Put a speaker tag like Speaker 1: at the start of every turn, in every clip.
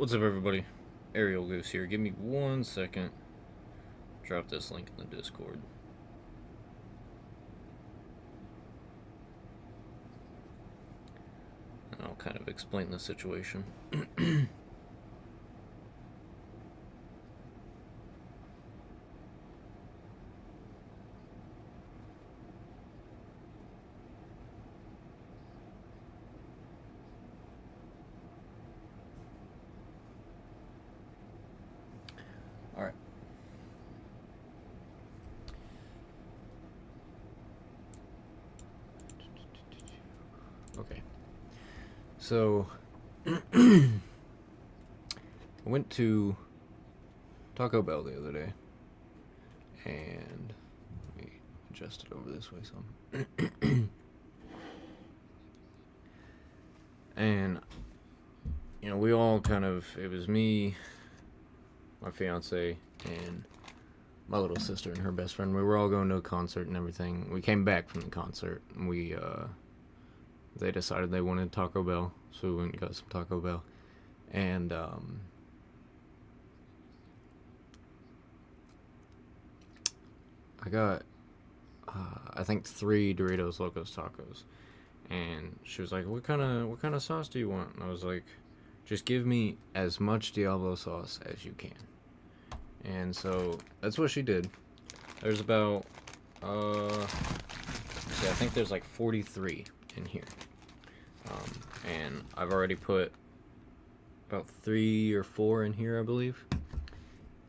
Speaker 1: What's up, everybody? Ariel Goose here. Give me 1 second. Drop this link in the Discord. And I'll kind of explain the situation. Alright. Okay. So, I went to Taco Bell the other day. And let me adjust it over this way some. And, we all kind of, it was me, my fiance, and my little sister and her best friend. We were all going to a concert and everything. We came back from the concert, and they decided they wanted Taco Bell, so we went and got some Taco Bell. And I got I think 3 Doritos Locos Tacos, and she was like, what kind of sauce do you want? And I was like, just give me as much Diablo sauce as you can. And so that's what she did. There's about I think there's like 43 in here, and I've already put about 3 or 4 in here, I believe.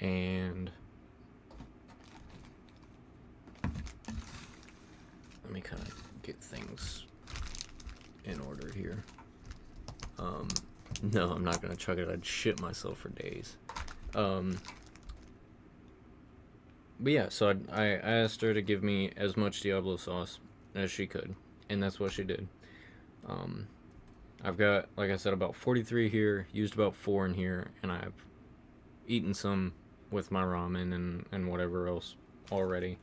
Speaker 1: And let me kind of get things in order here. No, I'm not gonna chug it. I'd shit myself for days. But yeah, so I asked her to give me as much Diablo sauce as she could, and that's what she did. I've got, like I said, about 43 here, used about 4 in here, and I've eaten some with my ramen and whatever else already.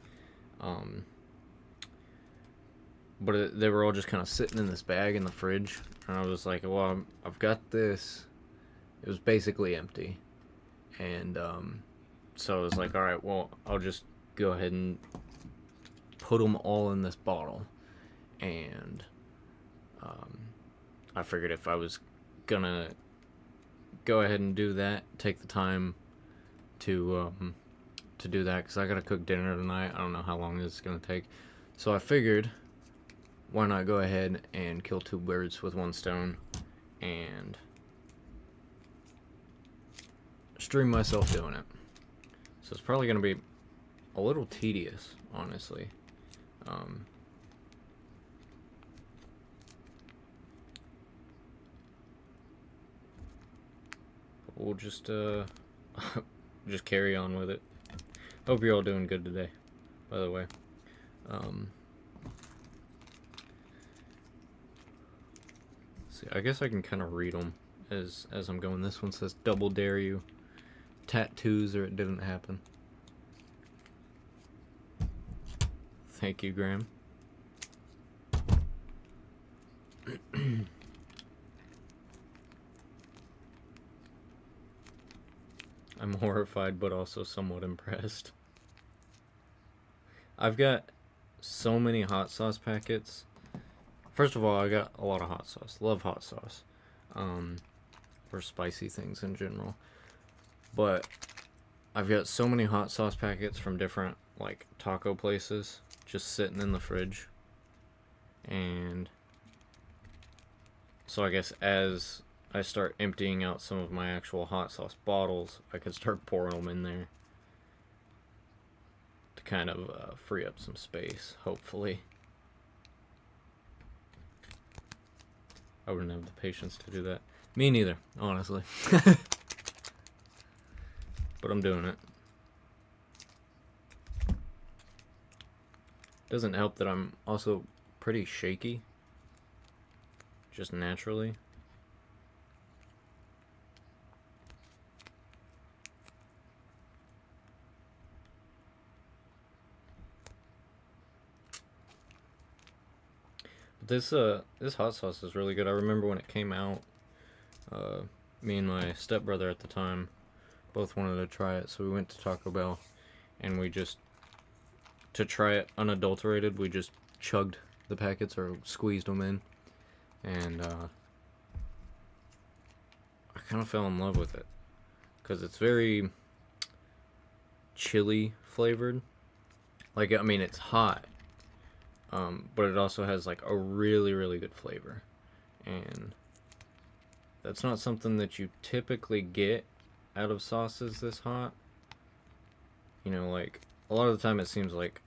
Speaker 1: But they were all just kind of sitting in this bag in the fridge, and I was like, well, I've got this. It was basically empty, and so I was like, all right, well, I'll just go ahead and put them all in this bottle. And I figured if I was gonna go ahead and do that, take the time to do that, because I gotta cook dinner tonight. I don't know how long this is gonna take, so I figured, why not go ahead and kill 2 birds with 1 stone and stream myself doing it. So it's probably gonna be a little tedious, honestly. We'll just just carry on with it. Hope you're all doing good today, by the way. See, I guess I can kind of read them as I'm going. This one says, double dare you, tattoos or it didn't happen. Thank you, Graham. I'm horrified, but also somewhat impressed. I've got so many hot sauce packets. First of all, I got a lot of hot sauce. Love hot sauce. Or spicy things in general. But I've got so many hot sauce packets from different, like, taco places just sitting in the fridge. And so I guess as I start emptying out some of my actual hot sauce bottles, I could start pouring them in there to kind of free up some space, hopefully. I wouldn't have the patience to do that. Me neither, honestly. But I'm doing it. Doesn't help that I'm also pretty shaky, just naturally. This hot sauce is really good. I remember when it came out, me and my stepbrother at the time both wanted to try it, so we went to Taco Bell, and we just, to try it unadulterated, we just chugged the packets or squeezed them in, and I kind of fell in love with it because it's very chili flavored. Like, I mean, it's hot, but it also has like a really, really good flavor, and that's not something that you typically get out of sauces this hot. You know, like, a lot of the time it seems like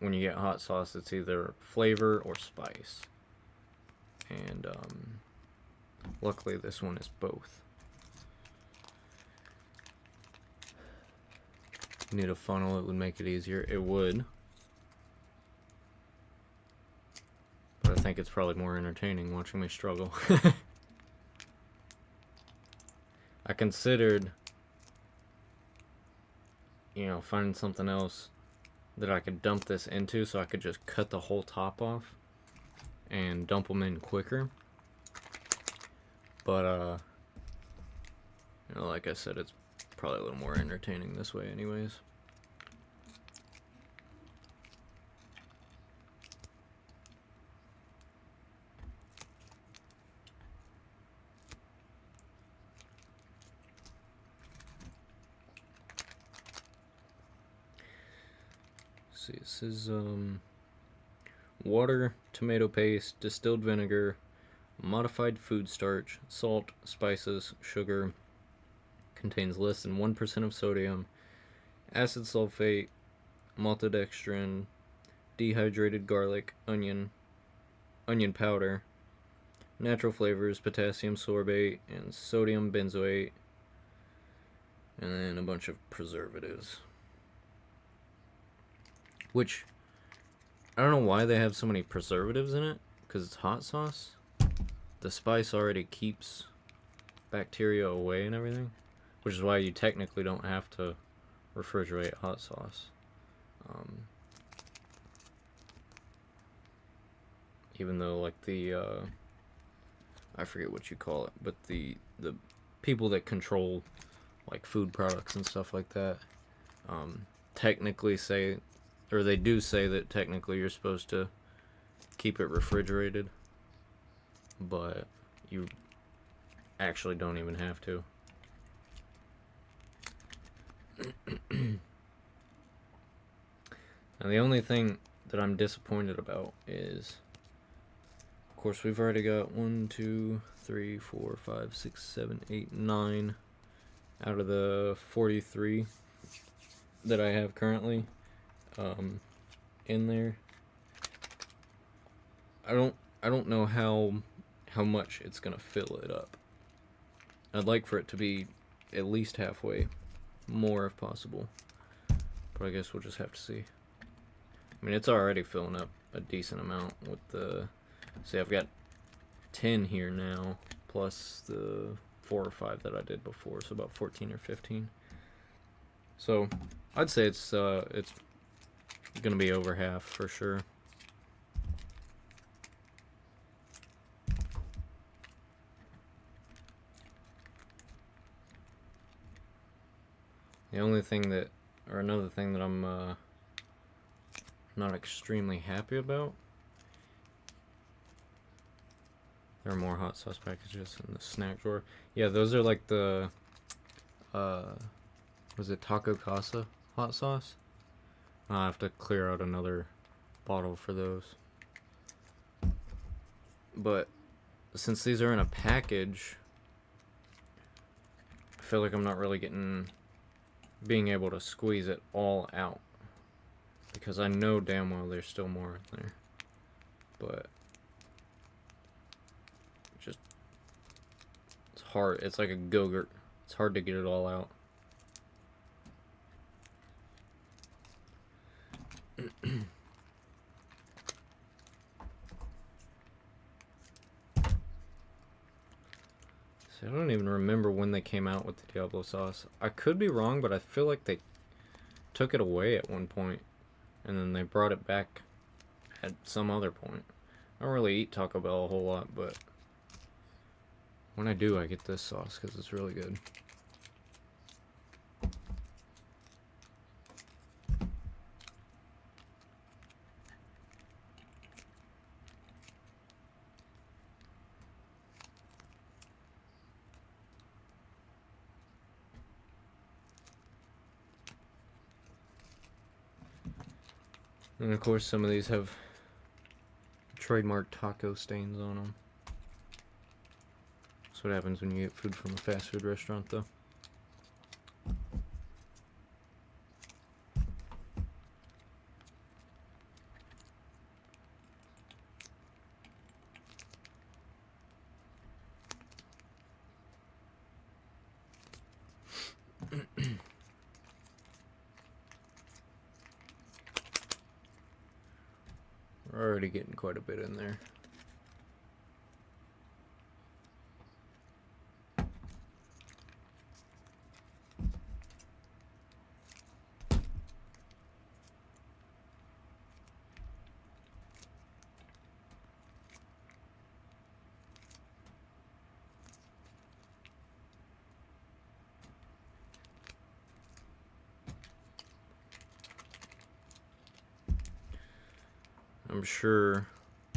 Speaker 1: when you get hot sauce, it's either flavor or spice. And luckily this one is both. You need a funnel, it would make it easier. It would. But I think it's probably more entertaining watching me struggle. I considered, you know, finding something else that I could dump this into so I could just cut the whole top off and dump them in quicker. But, you know, like I said, it's probably a little more entertaining this way anyways. See, this is water, tomato paste, distilled vinegar, modified food starch, salt, spices, sugar, contains less than 1% of sodium, acid sulfate, maltodextrin, dehydrated garlic, onion powder, natural flavors, potassium sorbate, and sodium benzoate, and then a bunch of preservatives. Which, I don't know why they have so many preservatives in it, because it's hot sauce. The spice already keeps bacteria away and everything, which is why you technically don't have to refrigerate hot sauce. Even though, like, the, I forget what you call it, but the people that control, like, food products and stuff like that, technically say, or they do say that technically you're supposed to keep it refrigerated, but you actually don't even have to. Now, the only thing that I'm disappointed about is, of course, we've already got 1, 2, 3, 4, 5, 6, 7, 8, 9 out of the 43 that I have currently in there. I don't know how much it's gonna fill it up. I'd like for it to be at least halfway, more if possible, but I guess we'll just have to see. I mean, it's already filling up a decent amount with the, see, I've got 10 here now, plus the 4 or 5 that I did before, so about 14 or 15. So, I'd say it's gonna be over half for sure. The only thing that, or another thing that I'm not extremely happy about, there are more hot sauce packages in the snack drawer. Yeah, those are like the, was it Taco Casa hot sauce? I'll have to clear out another bottle for those. But since these are in a package, I feel like I'm not really being able to squeeze it all out, because I know damn well there's still more in there. But just, it's hard. It's like a Go-Gurt. It's hard to get it all out. See, I don't even remember when they came out with the Diablo sauce. I could be wrong, but I feel like they took it away at one point, and then they brought it back at some other point. I don't really eat Taco Bell a whole lot, but when I do, I get this sauce because it's really good. And of course, some of these have trademark taco stains on them. That's what happens when you get food from a fast food restaurant, though. We're already getting quite a bit in there. I'm sure,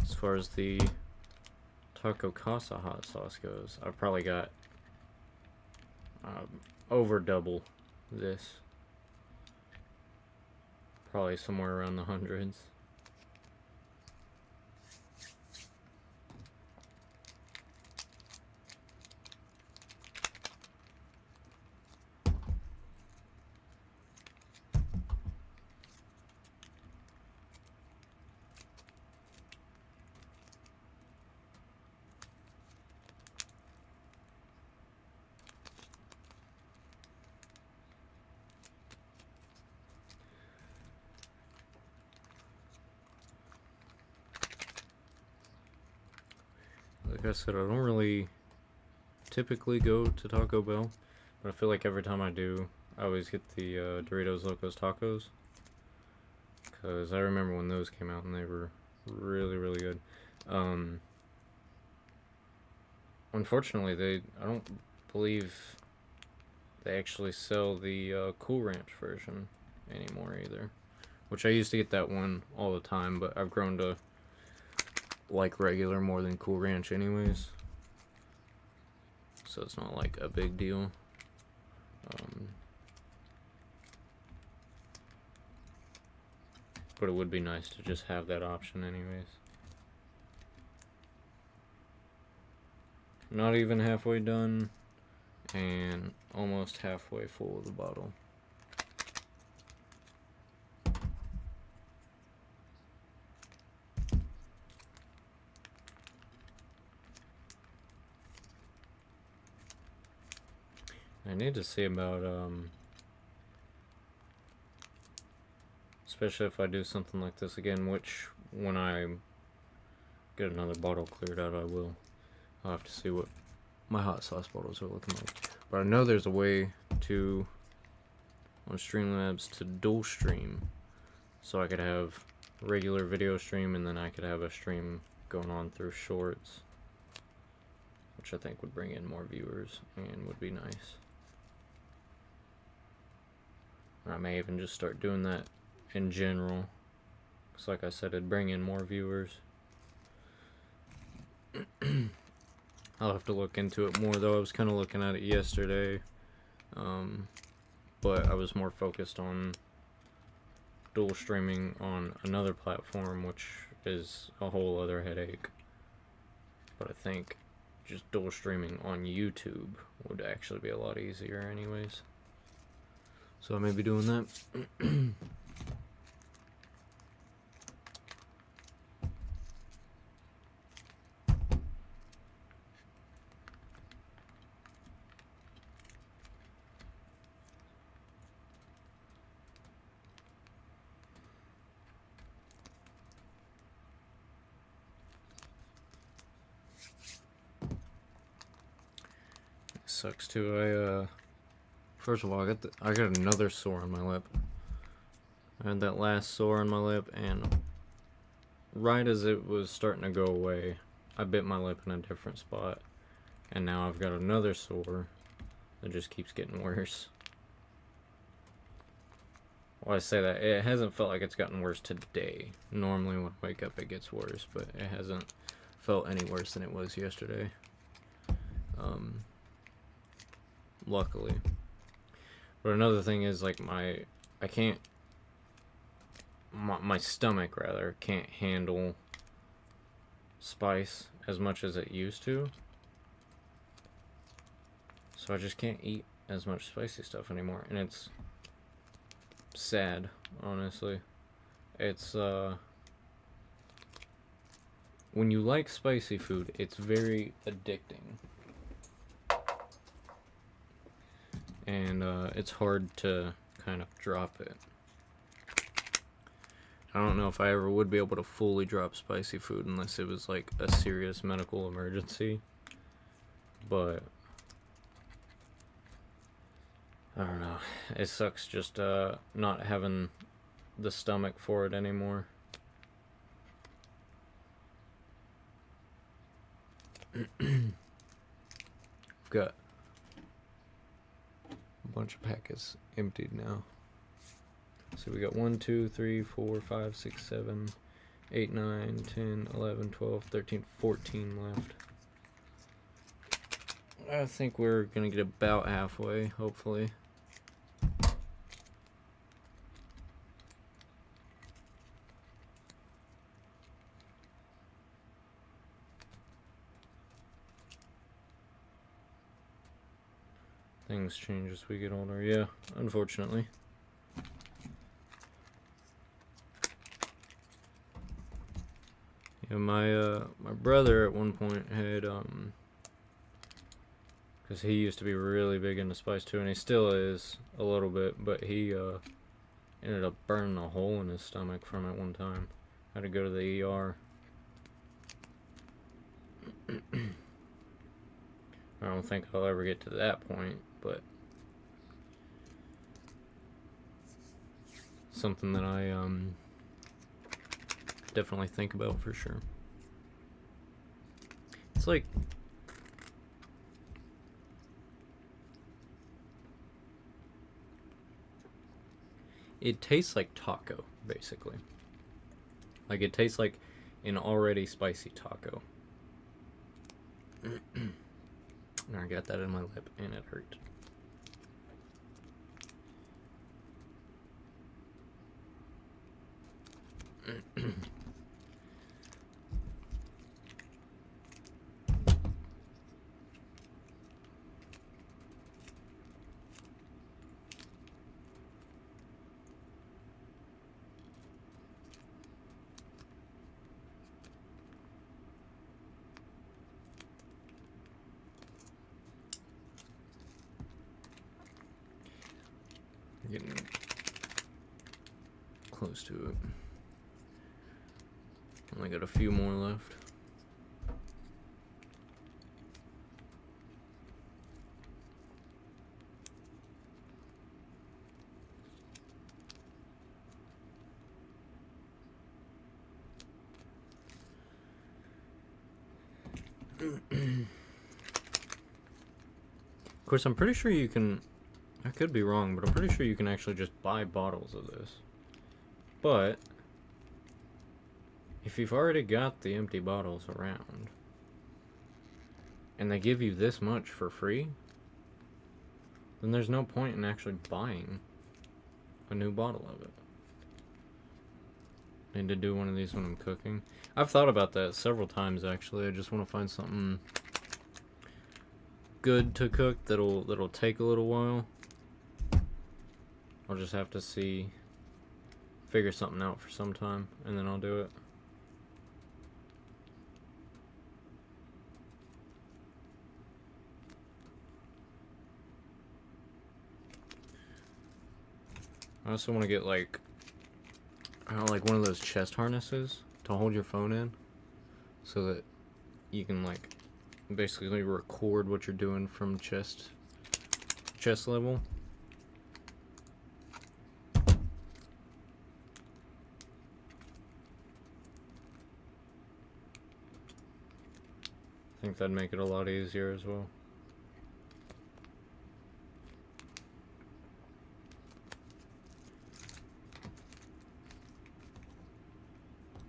Speaker 1: as far as the Taco Casa hot sauce goes, I've probably got over double this. Probably somewhere around the hundreds. Like I said, I don't really typically go to Taco Bell, but I feel like every time I do, I always get the Doritos Locos Tacos, because I remember when those came out and they were really, really good. Unfortunately, I don't believe they actually sell the Cool Ranch version anymore either, which I used to get that one all the time, but I've grown to like regular more than Cool Ranch anyways, so it's not like a big deal. But it would be nice to just have that option anyways. Not even halfway done, and almost halfway full of the bottle. I need to see about, especially if I do something like this again, which when I get another bottle cleared out, I will. I'll have to see what my hot sauce bottles are looking like. But I know there's a way to, on Streamlabs, to dual stream. So I could have regular video stream and then I could have a stream going on through shorts, which I think would bring in more viewers and would be nice. I may even just start doing that in general, because like I said, it'd bring in more viewers. I'll have to look into it more though. I was kind of looking at it yesterday, but I was more focused on dual streaming on another platform, which is a whole other headache. But I think just dual streaming on YouTube would actually be a lot easier anyways. So I may be doing that. Sucks too. First of all, I got another sore on my lip. I had that last sore on my lip, and right as it was starting to go away, I bit my lip in a different spot, And now I've got another sore that just keeps getting worse. Well, I say that, it hasn't felt like it's gotten worse today. Normally when I wake up it gets worse, but it hasn't felt any worse than it was yesterday. Luckily. But another thing is, like, my stomach, rather, can't handle spice as much as it used to. So I just can't eat as much spicy stuff anymore, and it's sad, honestly. It's when you like spicy food, it's very addicting, and it's hard to kind of drop it. I don't know if I ever would be able to fully drop spicy food unless it was like a serious medical emergency, but I don't know. It sucks just not having the stomach for it anymore. I've got a bunch of packets emptied now. So we got 1, 2, 3, 4, 5, 6, 7, 8, 9, 10, 11, 12, 13, 14 left. I think we're gonna get about halfway, hopefully. Things change as we get older, yeah, unfortunately. Yeah, my brother at one point had, because he used to be really big into spice too, and he still is a little bit, but he ended up burning a hole in his stomach from it one time. Had to go to the ER. I don't think I'll ever get to that point, but something that I definitely think about for sure. It's like it tastes like taco, basically. Like it tastes like an already spicy taco. I got that in my lip and it hurt. Getting close to it. Only got a few more left. Of course, I'm pretty sure you can, I could be wrong, but I'm pretty sure you can actually just buy bottles of this. But if you've already got the empty bottles around and they give you this much for free, then there's no point in actually buying a new bottle of it. Need to do one of these when I'm cooking. I've thought about that several times actually. I just want to find something good to cook that'll take a little while. I'll just have to figure something out for some time and then I'll do it. I also want to get like one of those chest harnesses to hold your phone in, so that you can like basically record what you're doing from chest level. think that'd make it a lot easier as well.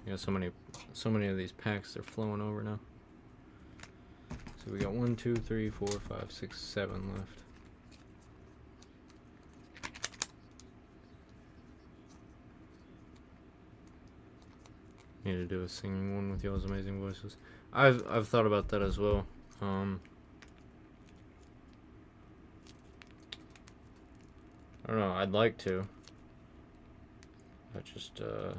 Speaker 1: Yeah, so many of these packs, they're flowing over now. So we got 1, 2, 3, 4, 5, 6, 7 left. Need to do a singing one with y'all's amazing voices. I've thought about that as well. I don't know. I'd like to. I just have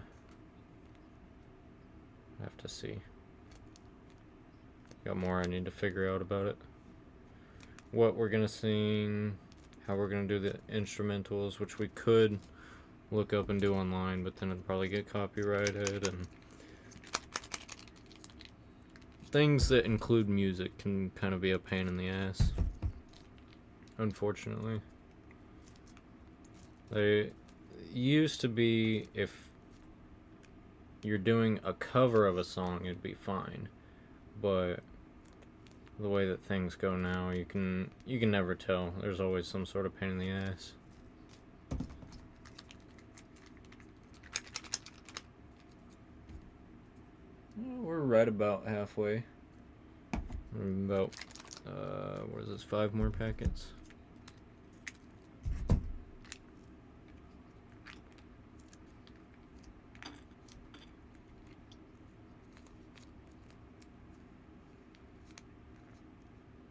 Speaker 1: to see. Got more I need to figure out about it. What we're gonna sing, how we're gonna do the instrumentals, which we could look up and do online, but then it'd probably get copyrighted, and things that include music can kind of be a pain in the ass, unfortunately. They used to be, if you're doing a cover of a song, it'd be fine, but the way that things go now, you can never tell. There's always some sort of pain in the ass. We're right about halfway. About, what is this, 5 more packets?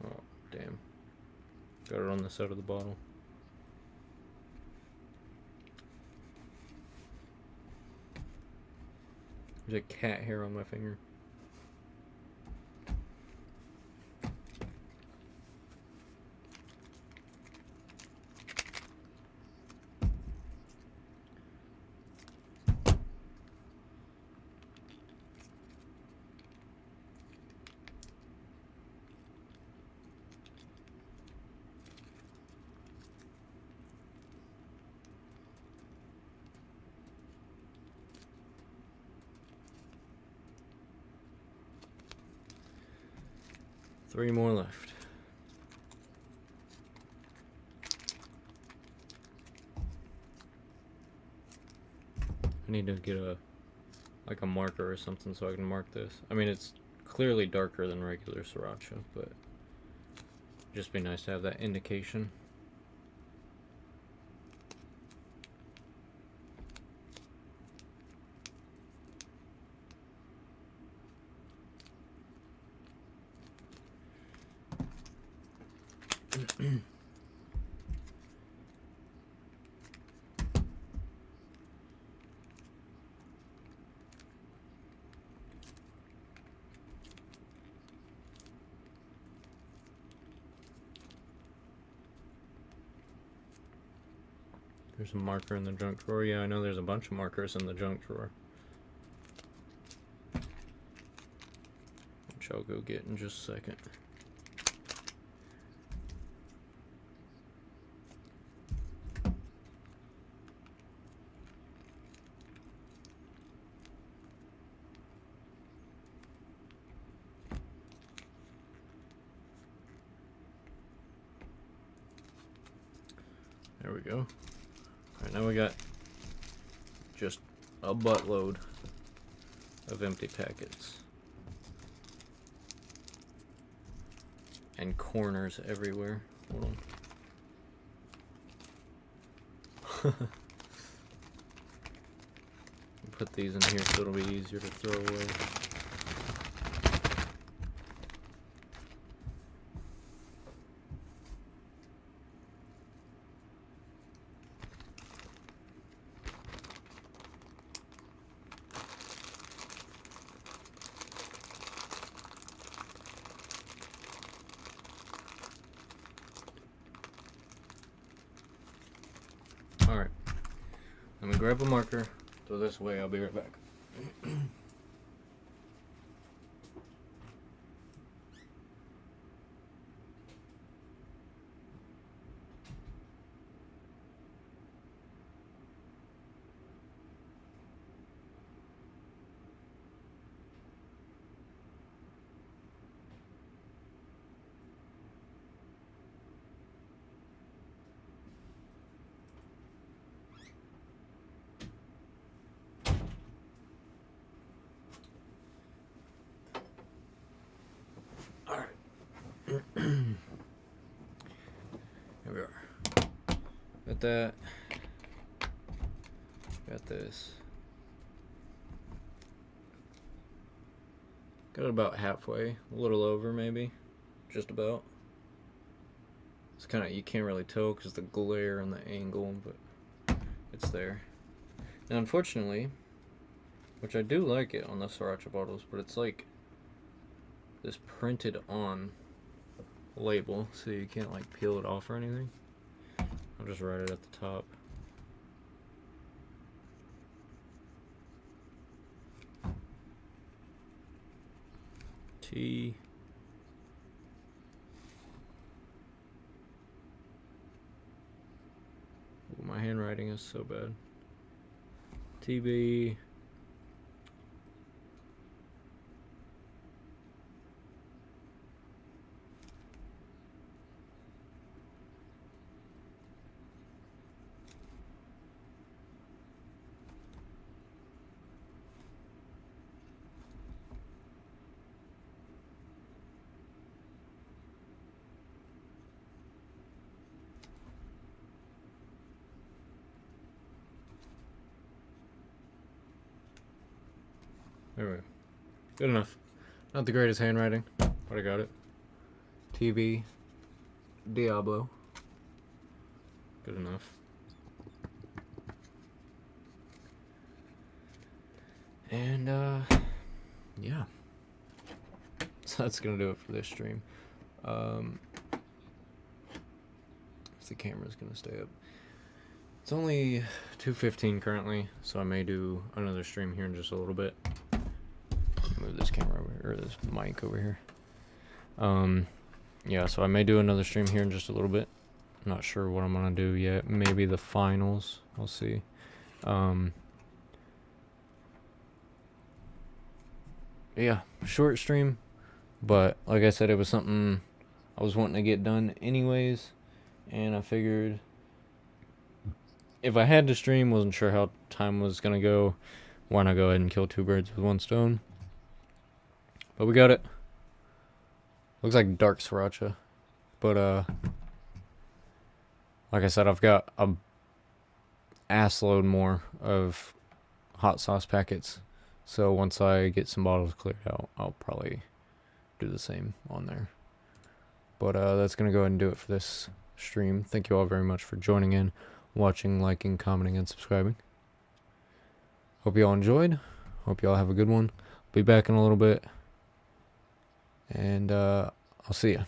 Speaker 1: Oh, damn. Got it on the side of the bottle. There's a cat hair on my finger. Three more left. I need to get a marker or something so I can mark this. I mean, it's clearly darker than regular sriracha, but it'd just be nice to have that indication. There's a marker in the junk drawer. Yeah, I know there's a bunch of markers in the junk drawer, which I'll go get in just a second. There we go. Alright, now we got just a buttload of empty packets. And corners everywhere. Hold on. Put these in here so it'll be easier to throw away. Alright, let me grab a marker, throw this away, I'll be right back. that. Got this. Got it about halfway, a little over maybe, just about. It's kind of, you can't really tell because the glare and the angle, but it's there. Now unfortunately, which I do like it on the Sriracha bottles, but it's like this printed on label, so you can't like peel it off or anything. I'll just write it at the top. T. Ooh, my handwriting is so bad. TB. There we go. Good enough. Not the greatest handwriting, but I got it. TV. Diablo. Good enough. And, yeah. So that's gonna do it for this stream. If the camera's gonna stay up. It's only 2:15 currently, so I may do another stream here in just a little bit. Move this camera over here, or this mic over here. Yeah, so I may do another stream here in just a little bit. Not sure what I'm gonna do yet. Maybe the finals. I'll see. Yeah, short stream, but like I said, it was something I was wanting to get done anyways, and I figured if I had to stream, wasn't sure how time was gonna go, why not go ahead and kill two birds with one stone. But we got it. Looks like dark sriracha. But, like I said, I've got a ass load more of hot sauce packets. So once I get some bottles cleared out, I'll probably do the same on there. But, that's going to go ahead and do it for this stream. Thank you all very much for joining in, watching, liking, commenting, and subscribing. Hope you all enjoyed. Hope you all have a good one. Be back in a little bit. And I'll see ya.